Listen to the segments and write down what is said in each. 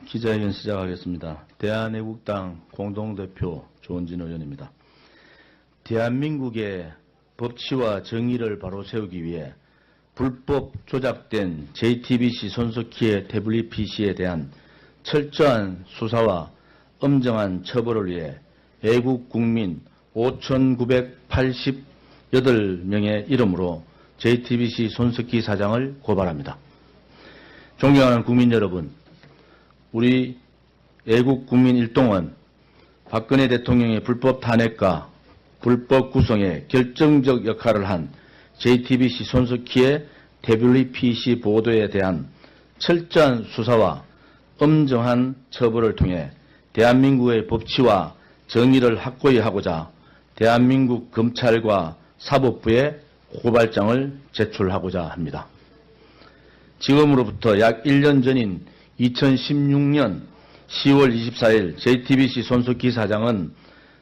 기자회견 시작하겠습니다. 대한애국당 공동대표 조은진 의원입니다. 대한민국의 법치와 정의를 바로 세우기 위해 불법 조작된 JTBC 손석희의 태블릿 PC에 대한 철저한 수사와 엄정한 처벌을 위해 애국 국민 5,988명의 이름으로 JTBC 손석희 사장을 고발합니다. 존경하는 국민 여러분, 우리 애국 국민 일동은 박근혜 대통령의 불법 탄핵과 불법 구성에 결정적 역할을 한 JTBC 손석희의 태블릿 PC 보도에 대한 철저한 수사와 엄정한 처벌을 통해 대한민국의 법치와 정의를 확고히 하고자 대한민국 검찰과 사법부에 고발장을 제출하고자 합니다. 지금으로부터 약 1년 전인 2016년 10월 24일 JTBC 손석희 사장은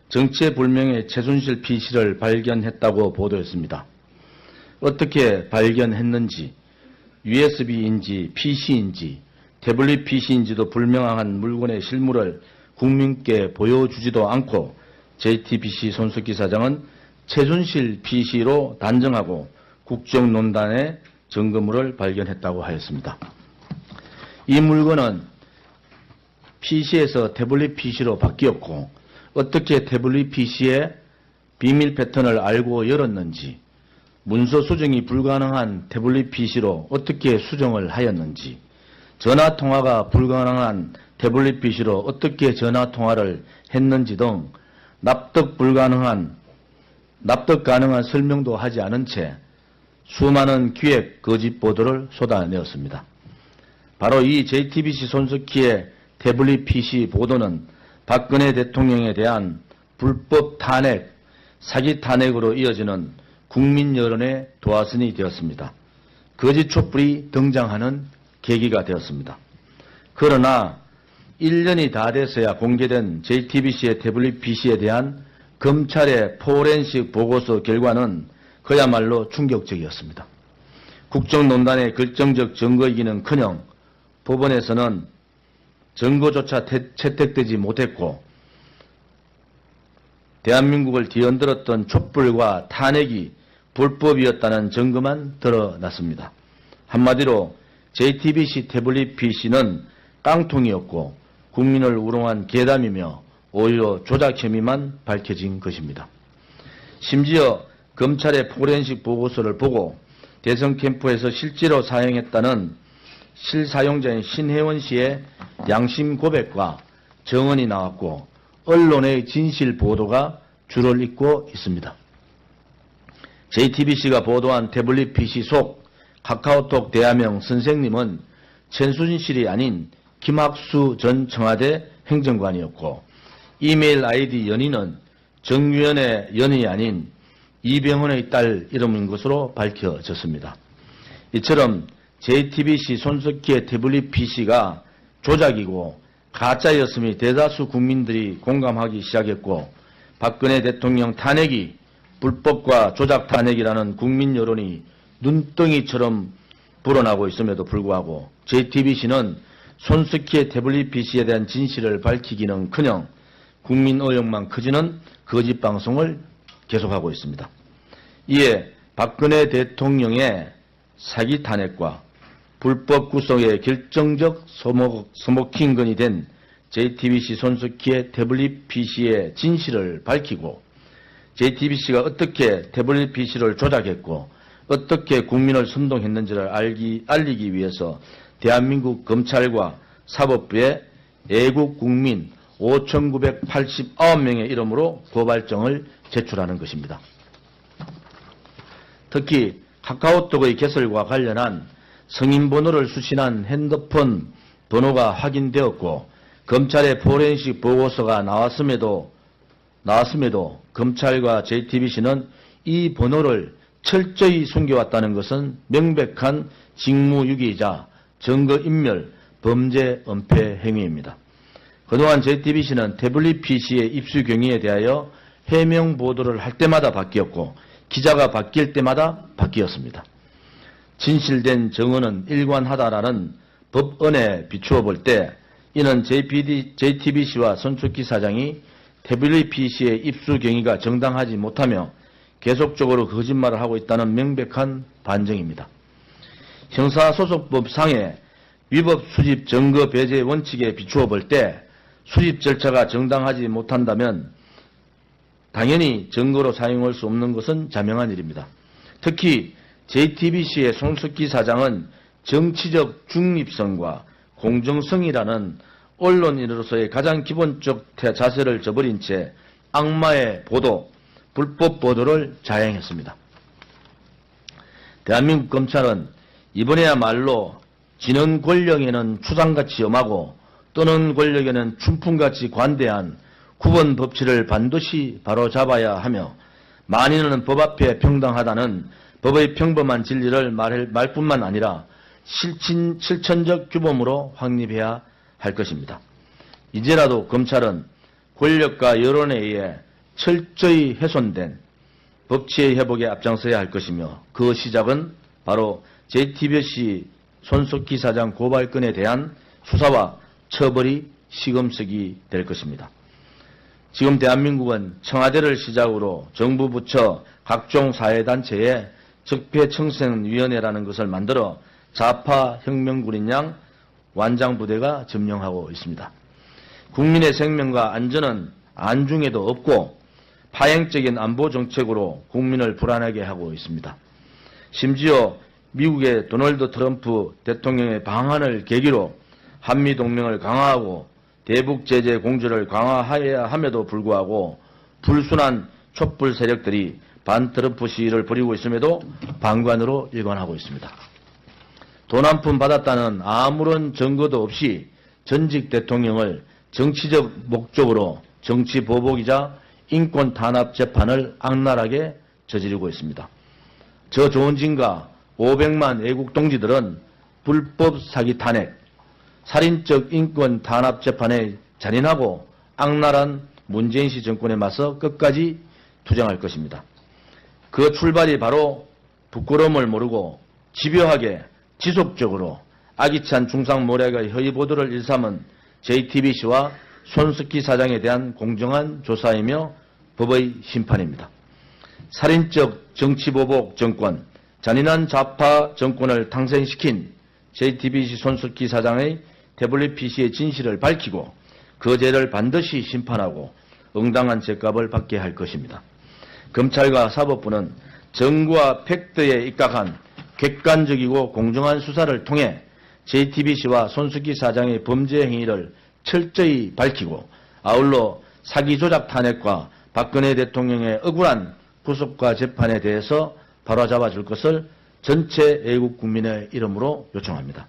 정체불명의 최순실 PC를 발견했다고 보도했습니다. 어떻게 발견했는지, USB인지 PC인지 태블릿 PC인지도 불명확한 물건의 실물을 국민께 보여주지도 않고 JTBC 손석희 사장은 최순실 PC로 단정하고 국정농단의 증거물을 발견했다고 하였습니다. 이 물건은 PC에서 태블릿 PC로 바뀌었고 어떻게 태블릿 PC의 비밀 패턴을 알고 열었는지, 문서 수정이 불가능한 태블릿 PC로 어떻게 수정을 하였는지, 전화통화가 불가능한 태블릿 PC로 어떻게 전화통화를 했는지 등 납득 가능한 설명도 하지 않은 채 수많은 기획 거짓 보도를 쏟아내었습니다. 바로 이 JTBC 손석희의 태블릿 PC 보도는 박근혜 대통령에 대한 불법 탄핵, 사기 탄핵으로 이어지는 국민 여론의 도화선이 되었습니다. 거짓 촛불이 등장하는 계기가 되었습니다. 그러나 1년이 다 돼서야 공개된 JTBC의 태블릿 PC에 대한 검찰의 포렌식 보고서 결과는 그야말로 충격적이었습니다. 국정농단의 결정적 증거이기는커녕 법원에서는 증거조차 채택되지 못했고 대한민국을 뒤흔들었던 촛불과 탄핵이 불법이었다는 증거만 드러났습니다. 한마디로 JTBC 태블릿 PC는 깡통이었고 국민을 우롱한 괴담이며 오히려 조작 혐의만 밝혀진 것입니다. 심지어 검찰의 포렌식 보고서를 보고 대선 캠프에서 실제로 사용했다는 실사용자인 신혜원 씨의 양심 고백과 정언이 나왔고 언론의 진실 보도가 줄을 잇고 있습니다. JTBC가 보도한 태블릿 PC 속 카카오톡 대화명 선생님은 최순실이 아닌 김학수 전 청와대 행정관이었고 이메일 아이디 연인은 정유연의 연이 아닌 이병헌의 딸 이름인 것으로 밝혀졌습니다. 이처럼 JTBC 손석희의 태블릿 PC가 조작이고 가짜였음이 대다수 국민들이 공감하기 시작했고 박근혜 대통령 탄핵이 불법과 조작 탄핵이라는 국민 여론이 눈덩이처럼 불어나고 있음에도 불구하고 JTBC는 손석희의 태블릿 PC에 대한 진실을 밝히기는커녕 국민 의혹만 커지는 거짓 방송을 계속하고 있습니다. 이에 박근혜 대통령의 사기 탄핵과 불법 구성의 결정적 소모킹건이 된 JTBC 손석희의 태블릿 PC의 진실을 밝히고 JTBC가 어떻게 태블릿 PC를 조작했고 어떻게 국민을 선동했는지를 알리기 위해서 대한민국 검찰과 사법부에 애국 국민 5,989명의 이름으로 고발장을 제출하는 것입니다. 특히 카카오톡의 개설과 관련한 성인번호를 수신한 핸드폰 번호가 확인되었고 검찰의 포렌식 보고서가 나왔음에도 검찰과 JTBC는 이 번호를 철저히 숨겨왔다는 것은 명백한 직무유기이자 증거인멸, 범죄 은폐 행위입니다. 그동안 JTBC는 태블릿 PC의 입수 경위에 대하여 해명 보도를 할 때마다 바뀌었고 기자가 바뀔 때마다 바뀌었습니다. 진실된 정언은 일관하다라는 법언에 비추어 볼 때 이는 JTBC와 손석희 사장이 태블릿PC의 입수 경위가 정당하지 못하며 계속적으로 거짓말을 하고 있다는 명백한 반증입니다. 형사소송법상의 위법 수집 증거 배제 원칙에 비추어 볼 때 수집 절차가 정당하지 못한다면 당연히 증거로 사용할 수 없는 것은 자명한 일입니다. 특히 JTBC의 손석희 사장은 정치적 중립성과 공정성이라는 언론인으로서의 가장 기본적 자세를 저버린 채 악마의 보도, 불법 보도를 자행했습니다. 대한민국 검찰은 이번에야말로 지는 권력에는 추상같이 엄하고 떠는 권력에는 춘풍같이 관대한 구분 법치를 반드시 바로잡아야 하며 만인은 법 앞에 평등하다는 법의 평범한 진리를 말 뿐만 아니라 실천적 규범으로 확립해야 할 것입니다. 이제라도 검찰은 권력과 여론에 의해 철저히 훼손된 법치의 회복에 앞장서야 할 것이며 그 시작은 바로 JTBC 손석희 사장 고발건에 대한 수사와 처벌이 시금석이 될 것입니다. 지금 대한민국은 청와대를 시작으로 정부 부처 각종 사회단체에 적폐청산위원회라는 것을 만들어 좌파 혁명군인 양 완장부대가 점령하고 있습니다. 국민의 생명과 안전은 안중에도 없고 파행적인 안보 정책으로 국민을 불안하게 하고 있습니다. 심지어 미국의 도널드 트럼프 대통령의 방한을 계기로 한미동맹을 강화하고 대북 제재 공조를 강화해야 함에도 불구하고 불순한 촛불 세력들이 반트럼프 시위를 벌이고 있음에도 방관으로 일관하고 있습니다. 돈 한 푼 받았다는 아무런 증거도 없이 전직 대통령을 정치적 목적으로 정치 보복이자 인권 탄압 재판을 악랄하게 저지르고 있습니다. 저 좋은 진가 500만 애국 동지들은 불법 사기 탄핵, 살인적 인권 탄압 재판에 잔인하고 악랄한 문재인 씨 정권에 맞서 끝까지 투쟁할 것입니다. 그 출발이 바로 부끄러움을 모르고 집요하게 지속적으로 아기찬 중상모략의 허위보도를 일삼은 JTBC와 손석희 사장에 대한 공정한 조사이며 법의 심판입니다. 살인적 정치보복 정권, 잔인한 좌파 정권을 탄생시킨 JTBC 손석희 사장의 태블릿PC의 진실을 밝히고 그 죄를 반드시 심판하고 응당한 죄값을 받게 할 것입니다. 검찰과 사법부는 정부와 팩트에 입각한 객관적이고 공정한 수사를 통해 JTBC와 손석희 사장의 범죄 행위를 철저히 밝히고 아울러 사기 조작 탄핵과 박근혜 대통령의 억울한 구속과 재판에 대해서 바로잡아 줄 것을 전체 애국 국민의 이름으로 요청합니다.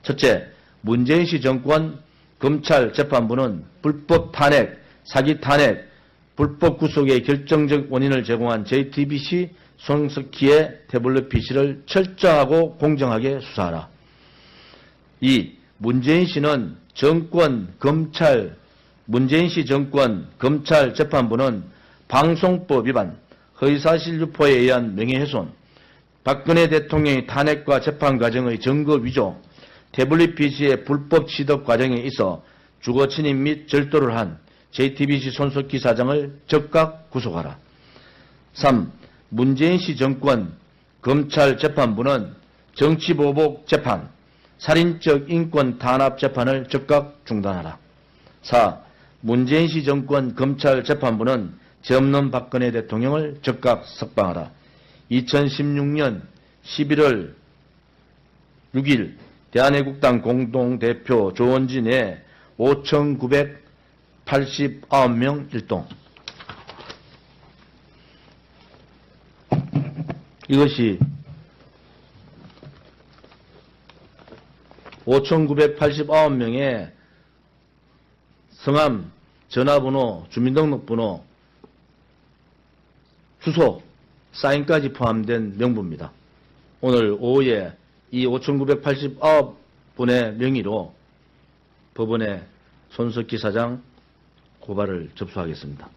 첫째, 문재인 씨 정권 검찰 재판부는 불법 탄핵, 사기 탄핵, 불법 구속의 결정적 원인을 제공한 JTBC 손석희의 태블릿PC를 철저하고 공정하게 수사하라. 2. 문재인 씨 정권 검찰 재판부는 방송법 위반, 허위사실 유포에 의한 명예훼손, 박근혜 대통령의 탄핵과 재판 과정의 증거 위조, 태블릿PC의 불법 취득 과정에 있어 주거 침입 및 절도를 한 JTBC 손석희 사장을 즉각 구속하라. 3. 문재인 씨 정권 검찰 재판부는 정치보복 재판, 살인적 인권 탄압 재판을 즉각 중단하라. 4. 문재인 씨 정권 검찰 재판부는 죄 없는 박근혜 대통령을 즉각 석방하라. 2016년 11월 6일 대한애국당 공동대표 조원진의 5,989명 일동. 이것이 5,989명의 성함, 전화번호, 주민등록번호, 주소, 사인까지 포함된 명부입니다. 오늘 오후에 이 5,989분의 명의로 법원에 손석희 사장 고발을 접수하겠습니다.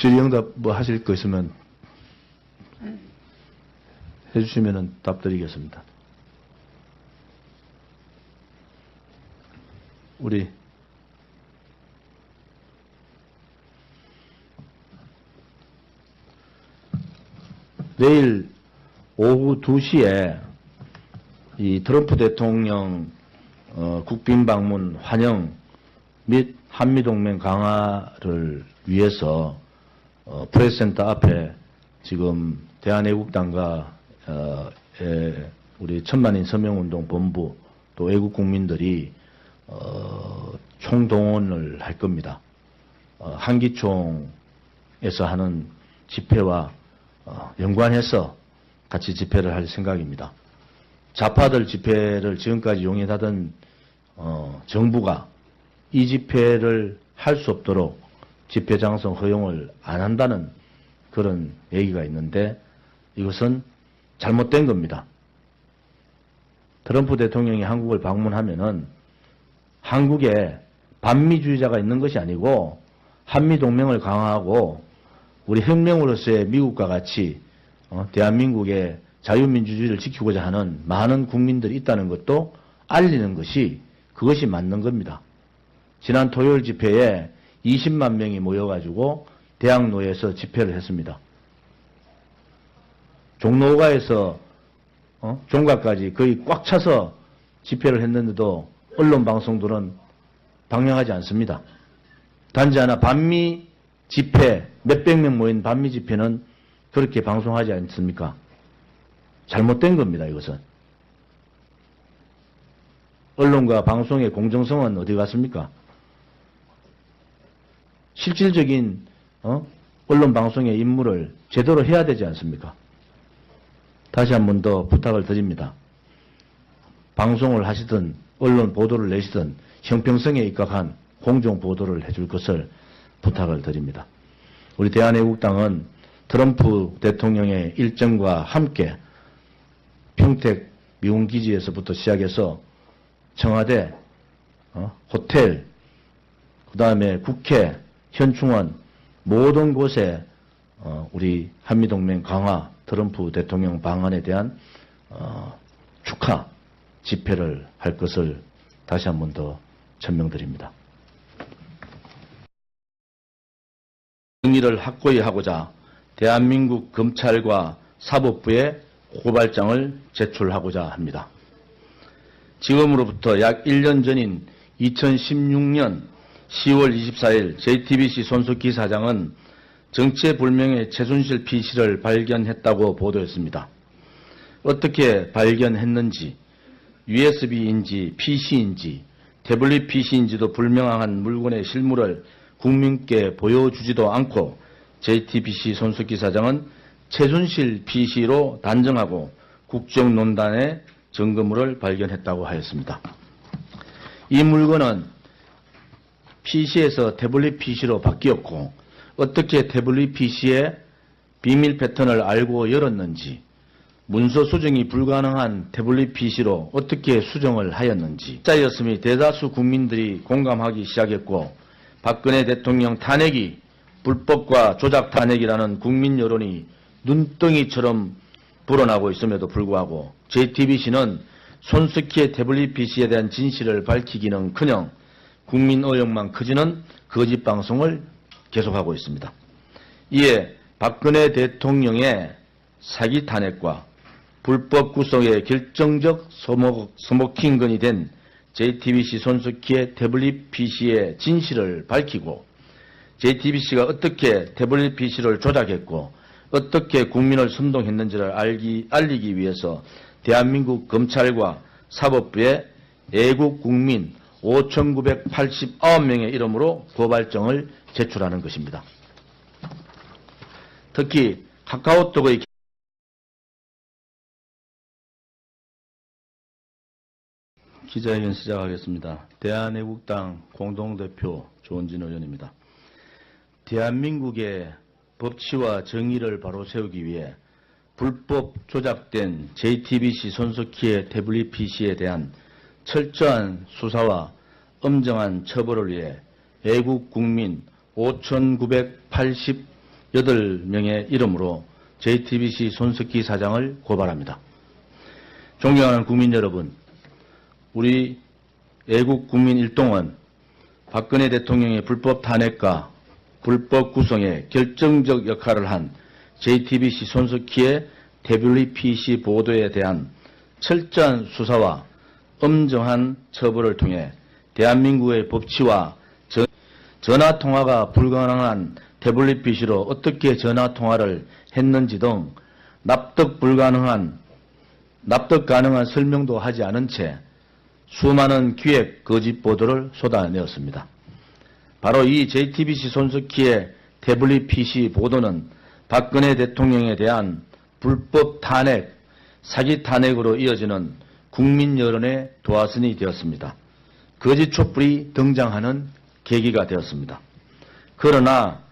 질의응답 뭐 하실 거 있으면 해주시면 답 드리겠습니다. 우리 내일 오후 2시에 이 트럼프 대통령 국빈 방문 환영 및 한미동맹 강화를 위해서 프레스센터 앞에 지금 대한애국당과 우리 천만인 서명운동 본부 또 애국 국민들이 총동원을 할 겁니다. 한기총에서 하는 집회와 연관해서 같이 집회를 할 생각입니다. 좌파들 집회를 지금까지 용인하던 정부가 이 집회를 할 수 없도록 집회 장소 허용을 안 한다는 그런 얘기가 있는데 이것은 잘못된 겁니다. 트럼프 대통령이 한국을 방문하면은 한국에 반미주의자가 있는 것이 아니고 한미동맹을 강화하고 우리 혁명으로서의 미국과 같이 대한민국의 자유민주주의를 지키고자 하는 많은 국민들이 있다는 것도 알리는 것이 그것이 맞는 겁니다. 지난 토요일 집회에 20만 명이 모여가지고 대학로에서 집회를 했습니다. 종로가에서 종각까지 거의 꽉 차서 집회를 했는데도 언론 방송들은 방영하지 않습니다. 단지 하나 반미 집회, 몇백 명 모인 반미 집회는 그렇게 방송하지 않습니까? 잘못된 겁니다, 이것은. 언론과 방송의 공정성은 어디 갔습니까? 실질적인 언론 방송의 임무를 제대로 해야 되지 않습니까? 다시 한 번 더 부탁을 드립니다. 방송을 하시든 언론 보도를 내시든 형평성에 입각한 공정 보도를 해줄 것을 부탁을 드립니다. 우리 대한애국당은 트럼프 대통령의 일정과 함께 평택 미군기지에서부터 시작해서 청와대, 호텔, 그 다음에 국회, 현충원 모든 곳에 우리 한미동맹 강화 트럼프 대통령 방한에 대한 축하 집회를 할 것을 다시 한 번 더 천명드립니다. 정의를 확고히 하고자 대한민국 검찰과 사법부에 고발장을 제출하고자 합니다. 지금으로부터 약 1년 전인 2016년 10월 24일 JTBC 손석희 사장은 정체불명의 최순실 PC를 발견했다고 보도했습니다. 어떻게 발견했는지, USB인지 PC인지 태블릿 PC인지도 불명확한 물건의 실물을 국민께 보여주지도 않고 JTBC 손석희 사장은 최순실 PC로 단정하고 국정농단의 증거물을 발견했다고 하였습니다. 이 물건은 PC에서 태블릿 PC로 바뀌었고 어떻게 태블릿 PC의 비밀 패턴을 알고 열었는지, 문서 수정이 불가능한 태블릿 PC로 어떻게 수정을 하였는지, 짜였음이 대다수 국민들이 공감하기 시작했고 박근혜 대통령 탄핵이 불법과 조작 탄핵이라는 국민 여론이 눈덩이처럼 불어나고 있음에도 불구하고 JTBC는 손석희의 태블릿 PC에 대한 진실을 밝히기는커녕 국민 의혹만 커지는 거짓 방송을 계속하고 있습니다. 이에 박근혜 대통령의 사기 탄핵과 불법 구속의 결정적 소모킹건이 된 JTBC 손석희의 태블릿 PC의 진실을 밝히고 JTBC가 어떻게 태블릿 PC를 조작했고 어떻게 국민을 선동했는지를 알리기 위해서 대한민국 검찰과 사법부에 애국 국민 5,989명의 이름으로 고발장을 제출하는 것입니다. 특히 카카오톡의 기자회견 시작하겠습니다. 대한애국당 공동대표 조은진 의원입니다. 대한민국의 법치와 정의를 바로 세우기 위해 불법 조작된 JTBC 손석희의 태블릿 PC에 대한 철저한 수사와 엄정한 처벌을 위해 애국 국민 8명의 이름으로 JTBC 손석희 사장을 고발합니다. 존경하는 국민 여러분, 우리 애국 국민 일동은 박근혜 대통령의 불법 탄핵과 불법 구성에 결정적 역할을 한 JTBC 손석희의 WPC 보도에 대한 철저한 수사와 엄정한 처벌을 통해 대한민국의 법치와 전화통화가 불가능한 WPC로 어떻게 전화통화를 했는지 등 납득 가능한 설명도 하지 않은 채 수많은 기획 거짓 보도를 쏟아내었습니다. 바로 이 JTBC 손석희의 WPC 보도는 박근혜 대통령에 대한 불법 탄핵, 사기 탄핵으로 이어지는 국민 여론의 도화선이 되었습니다. 거짓 촛불이 등장하는 계기가 되었습니다. 그러나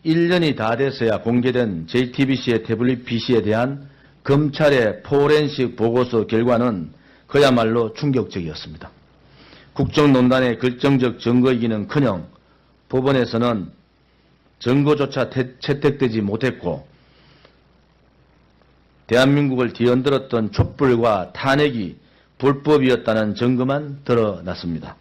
1년이 다 돼서야 공개된 JTBC의 WPC에 대한 검찰의 포렌식 보고서 결과는 그야말로 충격적이었습니다. 국정농단의 결정적 증거이기는커녕 법원에서는 증거조차 채택되지 못했고 대한민국을 뒤흔들었던 촛불과 탄핵이 불법이었다는 증거만 드러났습니다.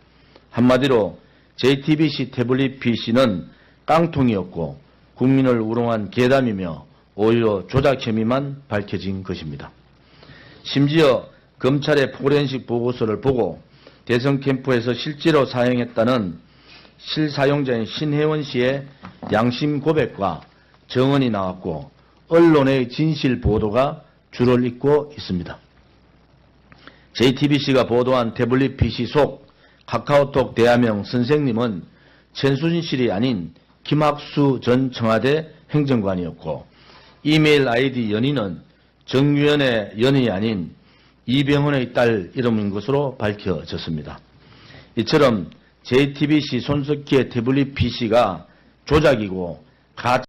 한마디로 JTBC WPC는 깡통이었고 국민을 우롱한 괴담이며 오히려 조작 혐의만 밝혀진 것입니다. 심지어 검찰의 포렌식 보고서를 보고 대선 캠프에서 실제로 사용했다는 실사용자인 신혜원 씨의 양심 고백과 정언이 나왔고 언론의 진실 보도가 줄을 잇고 있습니다. JTBC가 보도한 WPC 속 카카오톡 대화명 선생님은 최순실이 아닌 김학수 전 청와대 행정관이었고 이메일 아이디 연인은 정유연의 연인이 아닌 이병헌의 딸 이름인 것으로 밝혀졌습니다. 이처럼 JTBC 손석희의 WPC가 조작이고 가짜